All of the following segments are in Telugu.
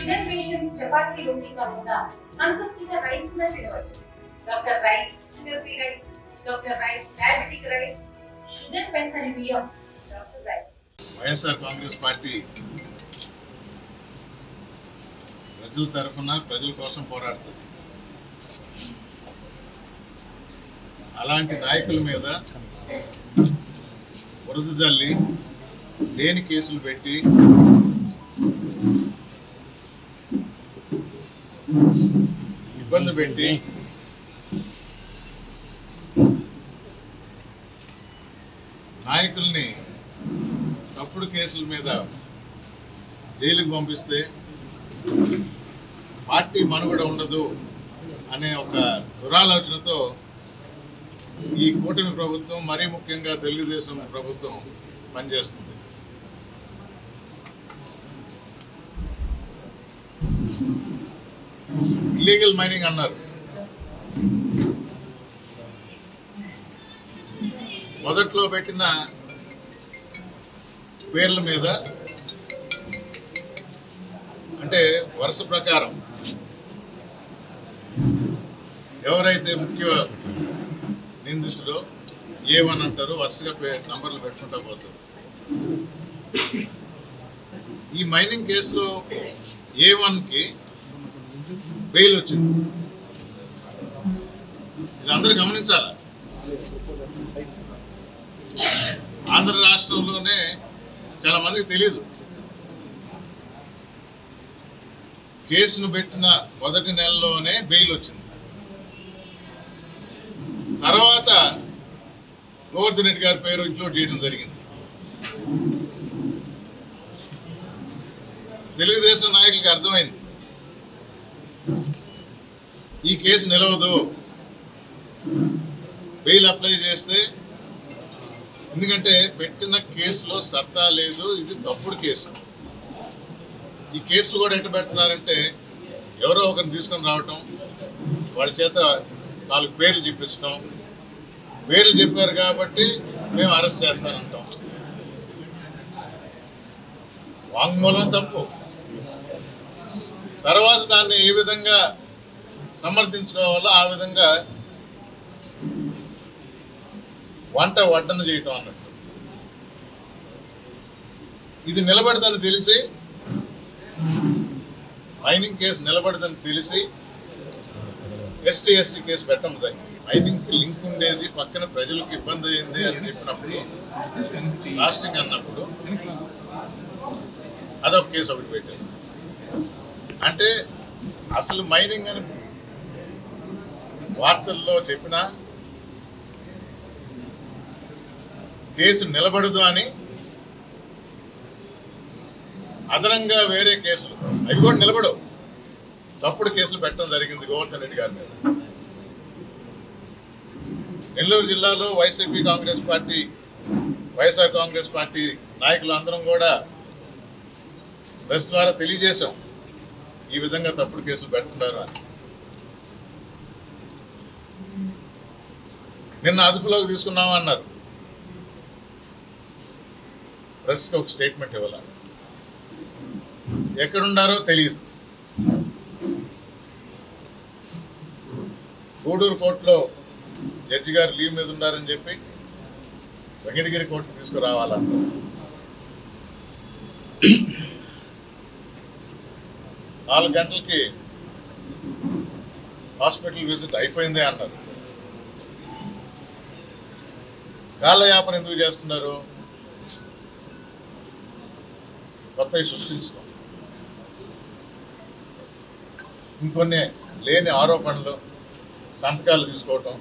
షుగర్ పేషెంట్స్ చపాతీ రోటీ కాకుండా సంతృప్తిగా రైస్ కూడా తినవచ్చు. Doctor rice, sugar free rice, doctor rice, diabetic rice, sugar పెన్సని బియ్యం, doctor rice. YSR Congress party ప్రజల తరఫున ప్రజల కోసం పోరాడుతుంది. అలాంటి నాయకుల మీద బురద జల్లి లేని కేసులు పెట్టి ఇబ్బంది పెట్టి నాయకుల్ని తప్పుడు కేసుల మీద జైలుకు పంపిస్తే పార్టీ మనుగడ ఉండదు అనే ఒక దురాలోచనతో ఈ కూటమి ప్రభుత్వం, మరీ ముఖ్యంగా తెలుగుదేశం ప్రభుత్వం పనిచేస్తుంది. ఇల్లీగల్ మైనింగ్ అన్నారు. మొదట్లో పెట్టిన పేర్ల మీద అంటే వరుస ప్రకారం ఎవరైతే ముఖ్య నిందితుడో A1 అంటారు, వరుసగా నంబర్లు పెట్టుకుంటా పోతారు. ఈ మైనింగ్ కేసులో A1కి బెయిల్ వచ్చింది. ఇది అందరూ గమనించాలి. ఆంధ్ర రాష్ట్రంలోనే చాలా మందికి తెలీదు. కేసును పెట్టిన మొదటి నెలలోనే బెయిల్ వచ్చింది. తర్వాత గోవర్ధన్ రెడ్డి గారి పేరు ఇంక్లూడ్ చేయడం జరిగింది. తెలుగుదేశం నాయకులకి అర్థమైంది ఈ కేసు నిలవదు, బెయిల్ అప్లై చేస్తే, ఎందుకంటే పెట్టిన కేసులో సత్తా లేదు, ఇది తప్పుడు కేసు. ఈ కేసులు కూడా ఎట్ట పెడుతున్నారంటే ఎవరో ఒకరిని తీసుకొని రావటం, వాళ్ళ చేత 4 పేర్లు చెప్పించడం, పేర్లు చెప్పారు కాబట్టి మేము అరెస్ట్ చేస్తానంటాం. వాంగ్మూలం తప్పు. తర్వాత దాన్ని ఏ విధంగా సమర్థించుకోవాలో ఆ విధంగా వంట వడ్డన చేయటం అన్నట్టు. ఇది నిలబడదని తెలిసి, మైనింగ్ కేసు నిలబడదని తెలిసి ఎస్టీ కేసు పెట్టడం జరిగింది. మైనింగ్కి లింక్ ఉండేది, పక్కన ప్రజలకు ఇబ్బంది అయింది అని చెప్పినప్పుడు, లాస్టింగ్ అన్నప్పుడు అదొక కేసు ఒకటి పెట్టారు. అంటే అసలు మైనింగ్ అని వార్తల్లో చెప్పినా కేసు నిలబడదు అని అదనంగా వేరే కేసులు, అవి కూడా నిలబడవు, తప్పుడు కేసులు పెట్టడం జరిగింది గోవర్ధన్ రెడ్డి గారి మీద. నెల్లూరు జిల్లాలో వైఎస్ఆర్ కాంగ్రెస్ పార్టీ నాయకులు అందరం కూడా ప్రెస్ ద్వారా తెలియజేశాం ఈ విధంగా తప్పుడు కేసులు పెడుతున్నారు అని. నిన్న అదుపులోకి తీసుకున్నామన్నారు. ప్రెస్కి ఒక స్టేట్మెంట్ ఇవ్వాలి. ఎక్కడున్నారో తెలియదు. గూడూరు కోర్టులో జడ్జి గారు లీవ్ మీద ఉన్నారని చెప్పి వెంకటగిరి కోర్టుకు తీసుకురావాలన్నారు. 4 గంటలకి హాస్పిటల్ విజిట్ అయిపోయిందే అన్నారు. కాలయాపన ఎందుకు చేస్తున్నారు? కొత్తవి సృష్టించుకో, ఇంకొన్ని లేని ఆరోపణలు, సంతకాలు తీసుకోవటం.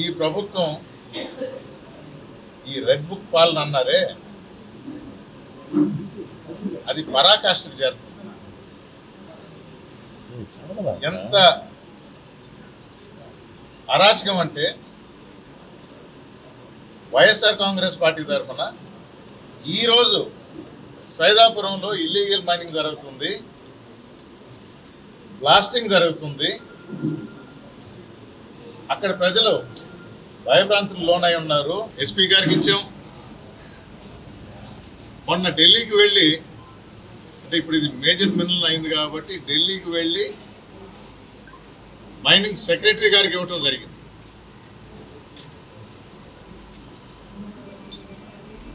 ఈ ప్రభుత్వం ఈ రెడ్ బుక్ పాలన అన్నారే, అది పరాకాష్ఠకు చేరుతుంది. ఎంత అరాచకం అంటే వైఎస్ఆర్ కాంగ్రెస్ పార్టీ తరఫున ఈరోజు సైదాపురంలో ఇల్లీగల్ మైనింగ్ జరుగుతుంది, బ్లాస్టింగ్ జరుగుతుంది. అక్కడ ప్రజలు భయభ్రాంతులు లోనై ఉన్నారు. ఎస్పీ గారికి ఇచ్చాం, మొన్న ఢిల్లీకి వెళ్ళి, అంటే ఇప్పుడు ఇది మేజర్ మినరల్ అయింది కాబట్టి ఢిల్లీకి వెళ్ళి మైనింగ్ సెక్రటరీ గారికి ఇవ్వటం జరిగింది.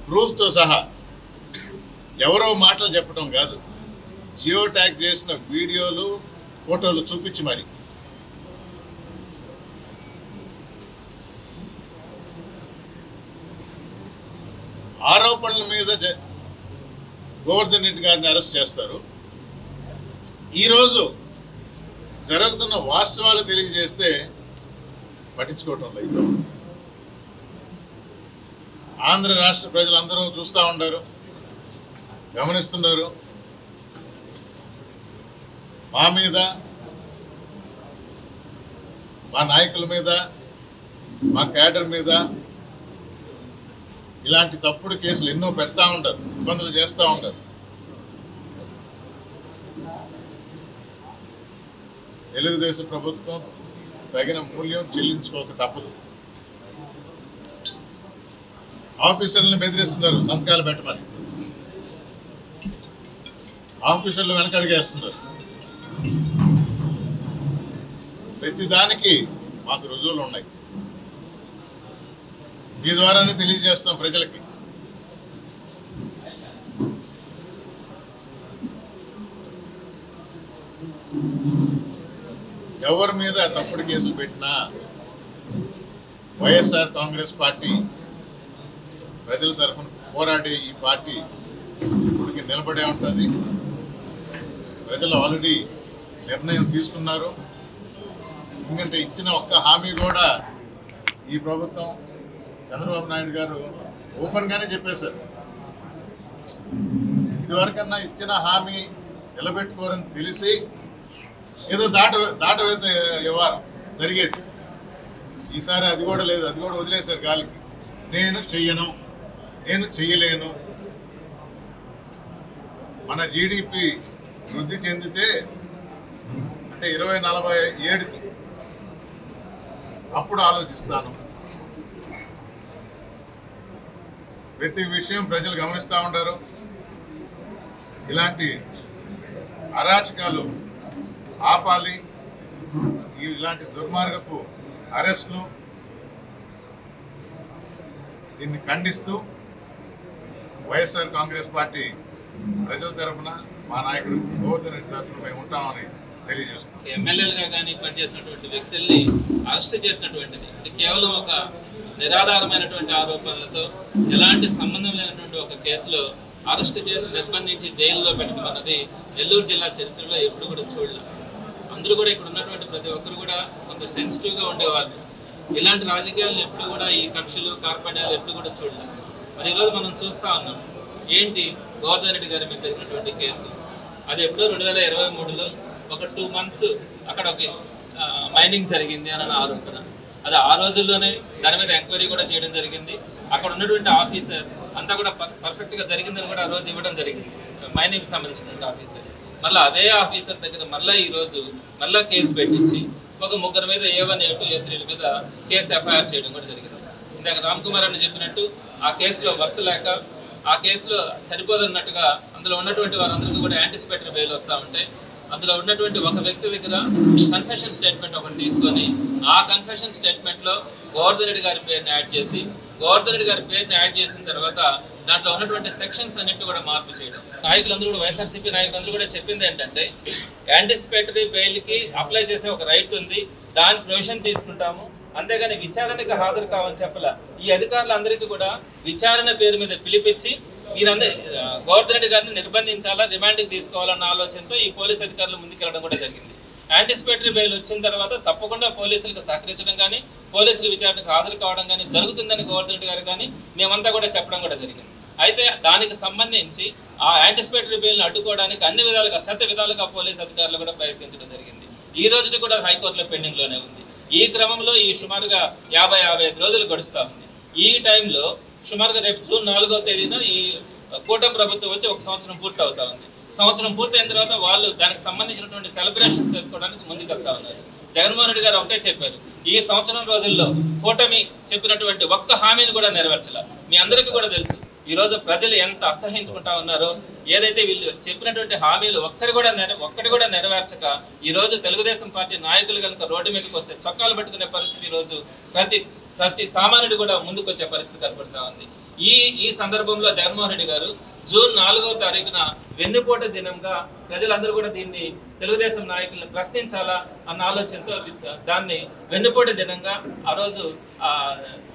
ప్రూఫ్తో సహా. ఎవరో మాటలు చెప్పడం కాదు, జియో ట్యాగ్ చేసిన వీడియోలు ఫోటోలు చూపించి మరి. ఆరోపణల మీద గోవర్ధన్ రెడ్డి గారిని అరెస్ట్ చేస్తారు. ఈరోజు జరుగుతున్న వాస్తవాలు తెలియజేస్తే పట్టించుకోవటం లేదు. ఆంధ్ర రాష్ట్ర ప్రజలందరూ చూస్తూ ఉన్నారు, గమనిస్తున్నారు. మా మీద, మా నాయకుల మీద, మా క్యాడర్ మీద ఇలాంటి తప్పుడు కేసులు ఎన్నో పెడతా ఉంటారు, ఇబ్బందులు చేస్తూ ఉంటారు. తెలుగుదేశం ప్రభుత్వం తగిన మూల్యం చెల్లించుకోక తప్పదు. ఆఫీసర్లను బెదిరిస్తున్నారు సంతకాలు పెట్టమని, ఆఫీసర్లు వెనకడిగేస్తున్నారు. ప్రతిదానికి మాకు రుజువులు ఉన్నాయి. మీ ద్వారానే తెలియజేస్తాం ప్రజలకి. ఎవరి మీద తప్పుడు కేసులు పెట్టినా వైఎస్ఆర్ కాంగ్రెస్ పార్టీ ప్రజల తరఫున పోరాడే ఈ పార్టీ ఇప్పటికి నిలబడే ఉంటుంది. ప్రజలు ఆల్రెడీ నిర్ణయం తీసుకున్నారు. ఎందుకంటే ఇచ్చిన ఒక్క హామీ కూడా ఈ ప్రభుత్వం, చంద్రబాబు నాయుడు గారు ఓపెన్గానే చెప్పేశారు. ఇదివరకన్నా ఇచ్చిన హామీ నిలబెట్టుకోరని తెలిసి ఏదో దాటవేత వ్యవహారం జరిగేది. ఈసారి అది కూడా లేదు, అది కూడా వదిలేశారు గాలికి. నేను చెయ్యను, నేను చెయ్యలేను. మన జీడిపి వృద్ధి చెందితే అంటే 2047కి అప్పుడు ఆలోచిస్తాను. ప్రతి విషయం ప్రజలు గమనిస్తూ ఉంటారు. ఇలాంటి అరాచకాలు ఆపాలి. ఇలాంటి దుర్మార్గపు అరెస్టులు దీన్ని ఖండిస్తూ వైఎస్ఆర్ కాంగ్రెస్ పార్టీ ప్రజల తరఫున మా నాయకుడు గోవర్ధన్ రెడ్డి తరఫున మేము ఉంటామని తెలియజేస్తున్నాం. ఎమ్మెల్యేలుగా కానీ పనిచేసినటువంటి వ్యక్తుల్ని అరెస్ట్ చేసినటువంటిది అంటే కేవలం ఒక నిరాధారమైనటువంటి ఆరోపణలతో ఎలాంటి సంబంధం లేనటువంటి ఒక కేసులో అరెస్ట్ చేసి నిర్బంధించి జైల్లో పెట్టడం అన్నది నెల్లూరు జిల్లా చరిత్రలో ఎప్పుడు కూడా చూడలేదు. అందరూ కూడా ఇక్కడ ఉన్నటువంటి ప్రతి ఒక్కరు కూడా కొంత సెన్సిటివ్గా ఉండేవాళ్ళు. ఇలాంటి రాజకీయాలు ఎప్పుడు కూడా ఈ కక్షలు కార్పణ్యాలు ఎప్పుడు కూడా చూడలేదు. మరి ఈరోజు మనం చూస్తూ ఉన్నాం ఏంటి గోవర్ధన్ రెడ్డి గారి మీద జరిగినటువంటి కేసు. అది ఎప్పుడో 2023లో ఒక 2 months అక్కడ ఒక మైనింగ్ జరిగింది అని ఆరోపణ. అది ఆ రోజుల్లోనే దాని మీద ఎంక్వైరీ కూడా చేయడం జరిగింది. అక్కడ ఉన్నటువంటి ఆఫీసర్ అంతా కూడా పర్ఫెక్ట్గా జరిగిందని కూడా ఆ రోజు ఇవ్వడం జరిగింది, మైనింగ్కి సంబంధించినటువంటి ఆఫీసర్. మళ్ళీ అదే ఆఫీసర్ దగ్గర మళ్ళీ ఈరోజు మళ్ళీ కేసు పెట్టించి ఒక 3 మీద A1, A2, A3 మీద కేసు ఎఫ్ఐఆర్ చేయడం కూడా జరిగింది. ఇందాక రామ్ కుమార్ అని చెప్పినట్టు ఆ కేసులో వర్త్ లేక ఆ కేసులో సరిపోదన్నట్టుగా అందులో ఉన్నటువంటి వారందరికీ కూడా యాంటిసిపేటరీ బెయిల్ వస్తూ ఉంటే అందులో ఉన్నటువంటి ఒక వ్యక్తి దగ్గర కన్ఫెషన్ స్టేట్మెంట్ ఒకటి తీసుకొని ఆ కన్ఫెషన్ స్టేట్మెంట్లో గోవర్ధన్ రెడ్డి గారి పేరుని యాడ్ చేసి గోవర్ధన్ రెడ్డి గారి పేరుని యాడ్ చేసిన తర్వాత దాంట్లో ఉన్నటువంటి సెక్షన్స్ అన్నిటి కూడా మార్పు చేయడం. నాయకులందరూ కూడా వైఎస్ఆర్సీపీ నాయకులందరూ కూడా చెప్పింది ఏంటంటే యాంటిసిపేటరీ బెయిల్కి అప్లై చేసే ఒక రైట్ ఉంది, దాని ప్రొవిజన్ తీసుకుంటాము, అంతేగాని విచారణకు హాజరు కావని చెప్పలే. ఈ అధికారులందరికీ కూడా విచారణ పేరు మీద పిలిపించి మీరందరూ గోవర్ధన్ రెడ్డి గారిని నిర్బంధించాలా, రిమాండ్కి తీసుకోవాలన్న ఆలోచనతో ఈ పోలీస్ అధికారులు ముందుకెళ్ళడం కూడా జరిగింది. యాంటిసిపేటరీ బెయిల్ వచ్చిన తర్వాత తప్పకుండా పోలీసులకు సహకరించడం కానీ పోలీసులు విచారణకు హాజరు కావడం కానీ జరుగుతుందని గోవర్ధన్ రెడ్డి గారు కానీ మేమంతా కూడా చెప్పడం కూడా జరిగింది. అయితే దానికి సంబంధించి ఆ యాంటిసిపేటరీ బెయిల్ని అడ్డుకోవడానికి అన్ని విధాలుగా శత విధాలుగా పోలీస్ అధికారులు కూడా ప్రయత్నించడం జరిగింది. ఈ రోజుకి కూడా హైకోర్టులో పెండింగ్లోనే ఉంది. ఈ క్రమంలో ఈ సుమారుగా 50-55 రోజులు గడుస్తూ ఉంది. ఈ టైంలో సుమారుగా రేపు జూన్ 4వ తేదీన ఈ కూటమి ప్రభుత్వం వచ్చి 1 సంవత్సరం పూర్తి అవుతా ఉంది. సంవత్సరం పూర్తయిన తర్వాత వాళ్ళు దానికి సంబంధించినటువంటి సెలబ్రేషన్స్ చేసుకోవడానికి ముందుకెళ్తా ఉన్నారు. జగన్మోహన్ రెడ్డి గారు ఒకటే చెప్పారు, ఈ సంవత్సరం రోజుల్లో కూటమి చెప్పినటువంటి ఒక్క హామీని కూడా నెరవేర్చాల. మీ అందరికీ కూడా తెలుసు ఈరోజు ప్రజలు ఎంత అసహించుకుంటా ఉన్నారో, ఏదైతే వీళ్ళు చెప్పినటువంటి హామీలు ఒక్కటి కూడా నెరవేర్చక ఈరోజు తెలుగుదేశం పార్టీ నాయకులు కనుక రోడ్డు మీదకి వస్తే చొక్కాలు పట్టుకునే పరిస్థితి ఈరోజు ప్రతి సామాన్యుడు కూడా ముందుకు వచ్చే పరిస్థితి కనపడుతూ ఉంది. ఈ సందర్భంలో జగన్మోహన్ రెడ్డి గారు జూన్ 4వ తారీఖున వెన్నుపోటు దినంగా ప్రజలందరూ కూడా దీన్ని తెలుగుదేశం నాయకులను ప్రశ్నించాలా అన్న ఆలోచనతో దాన్ని వెన్నుపోటు దినంగా ఆ రోజు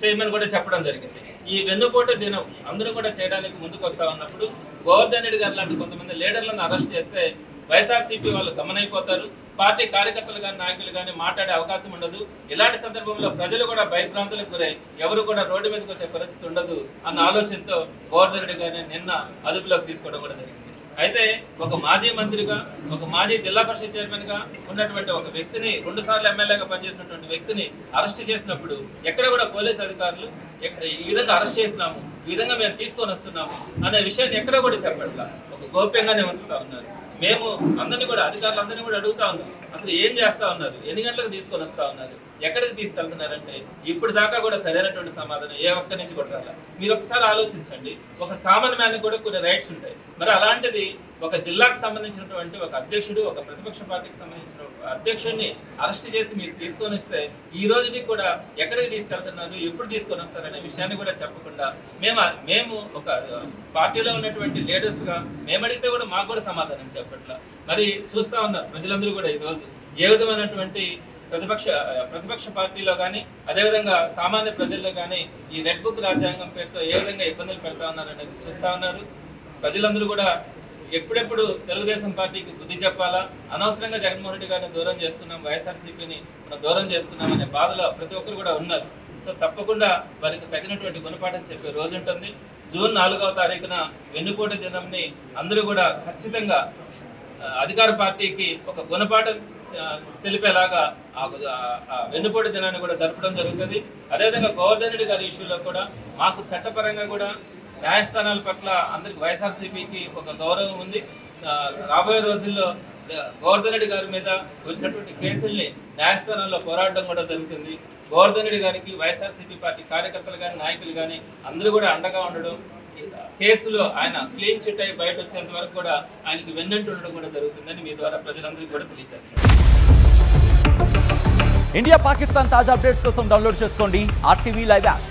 చేయమని కూడా చెప్పడం జరిగింది. ఈ వెన్నుపోటు దినం అందరూ కూడా చేయడానికి ముందుకు వస్తా ఉన్నప్పుడు గోవర్ధన్ రెడ్డి గారు లాంటి కొంతమంది లీడర్లను అరెస్ట్ చేస్తే వైఎస్ఆర్సీపీ వాళ్ళు గమనైపోతారు, పార్టీ కార్యకర్తలు కానీ నాయకులు కానీ మాట్లాడే అవకాశం ఉండదు. ఇలాంటి సందర్భంలో ప్రజలు కూడా భయభ్రాంతులకు గురై ఎవరు కూడా రోడ్డు మీదకి వచ్చే పరిస్థితి ఉండదు అన్న ఆలోచనతో గోవర్ధన్ రెడ్డి గారిని నిన్న అదుపులోకి తీసుకోవడం కూడా జరిగింది. అయితే ఒక మాజీ మంత్రిగా, ఒక మాజీ జిల్లా పరిషత్ చైర్మన్ గా ఉన్నటువంటి ఒక వ్యక్తిని, 2 సార్లు ఎమ్మెల్యేగా పనిచేసినటువంటి వ్యక్తిని అరెస్ట్ చేసినప్పుడు ఎక్కడ కూడా పోలీసు అధికారులు ఈ విధంగా అరెస్ట్ చేసినాము, ఈ విధంగా మేము తీసుకొని వస్తున్నాము అనే విషయాన్ని ఎక్కడ కూడా చెప్పట్లా, ఒక గోప్యంగానే ఉంచుతా ఉన్నారు. మేము అందరినీ కూడా అధికారులందరినీ కూడా అడుగుతా ఉన్నాం, అసలు ఏం చేస్తా ఉన్నారు, ఎన్ని గంటలకు తీసుకొని వస్తా ఉన్నారు, ఎక్కడికి తీసుకెళ్తున్నారంటే ఇప్పుడు దాకా కూడా సరైనటువంటి సమాధానం ఏ ఒక్కరి నుంచి కూడా రాలా. మీరు ఒకసారి ఆలోచించండి, ఒక కామన్ మ్యాన్ కూడా కొన్ని రైట్స్ ఉంటాయి. మరి అలాంటిది ఒక జిల్లాకు సంబంధించినటువంటి ఒక అధ్యక్షుడు, ఒక ప్రతిపక్ష పార్టీకి సంబంధించిన అధ్యక్షుడిని అరెస్ట్ చేసి మీరు తీసుకొని వస్తే ఈ రోజుకి కూడా ఎక్కడికి తీసుకెళ్తున్నారు, ఎప్పుడు తీసుకొని వస్తారనే విషయాన్ని కూడా చెప్పకుండా మేము ఒక పార్టీలో ఉన్నటువంటి లీడర్స్ గా మేము అడిగితే కూడా మాకు కూడా సమాధానం చెప్పట్లా. మరి చూస్తా ఉన్నారు ప్రజలందరూ కూడా ఈరోజు ఏ విధమైనటువంటి ప్రతిపక్ష పార్టీలో కానీ అదేవిధంగా సామాన్య ప్రజల్లో కానీ ఈ రెడ్ బుక్ రాజ్యాంగం పేరుతో ఏ విధంగా ఇబ్బందులు పెడతా ఉన్నారు అనేది చూస్తా ఉన్నారు. ప్రజలందరూ కూడా ఎప్పుడెప్పుడు తెలుగుదేశం పార్టీకి బుద్ధి చెప్పాలా, అనవసరంగా జగన్మోహన్ రెడ్డి గారిని దూరం చేసుకున్నాం, వైఎస్ఆర్సీపీని మనం దూరం చేసుకున్నాం అనే బాధలో ప్రతి ఒక్కరు కూడా ఉన్నారు. సో తప్పకుండా వారికి తగినటువంటి గుణపాఠం చెప్పే రోజు ఉంటుంది. జూన్ 4వ తారీఖున వెన్నుపోటు దినంని అందరూ కూడా ఖచ్చితంగా అధికార పార్టీకి ఒక గుణపాఠం తెలిపేలాగా వెన్నుపోటు దినాన్ని కూడా జరపడం జరుగుతుంది. అదేవిధంగా గోవర్ధన్ రెడ్డి గారి ఇష్యూలో కూడా మాకు చట్టపరంగా కూడా న్యాయస్థానాల పట్ల అందరికి వైఎస్ఆర్సీపీకి ఒక గౌరవం ఉంది. రాబోయే రోజుల్లో గోవర్ధన్ రెడ్డి గారి మీద వచ్చినటువంటి కేసుల్ని న్యాయస్థానాల్లో పోరాడడం కూడా జరుగుతుంది. గోవర్ధన్ రెడ్డి గారికి వైఎస్ఆర్సీపీ పార్టీ కార్యకర్తలు కానీ నాయకులు కానీ అందరూ కూడా అండగా ఉండడం, కేసులో ఆయన క్లీన్ చిట్ అయి బయట వచ్చేంత వరకు కూడా ఆయనకి వెన్నంటి ఉండడం కూడా జరుగుతుందని మీ ద్వారా ప్రజలందరికీ కూడా తెలియజేస్తారు. ఇండియా పాకిస్తాన్ తాజా అప్డేట్స్ కోసం డౌన్లోడ్ చేసుకోండి RTV లైవ్ యాప్.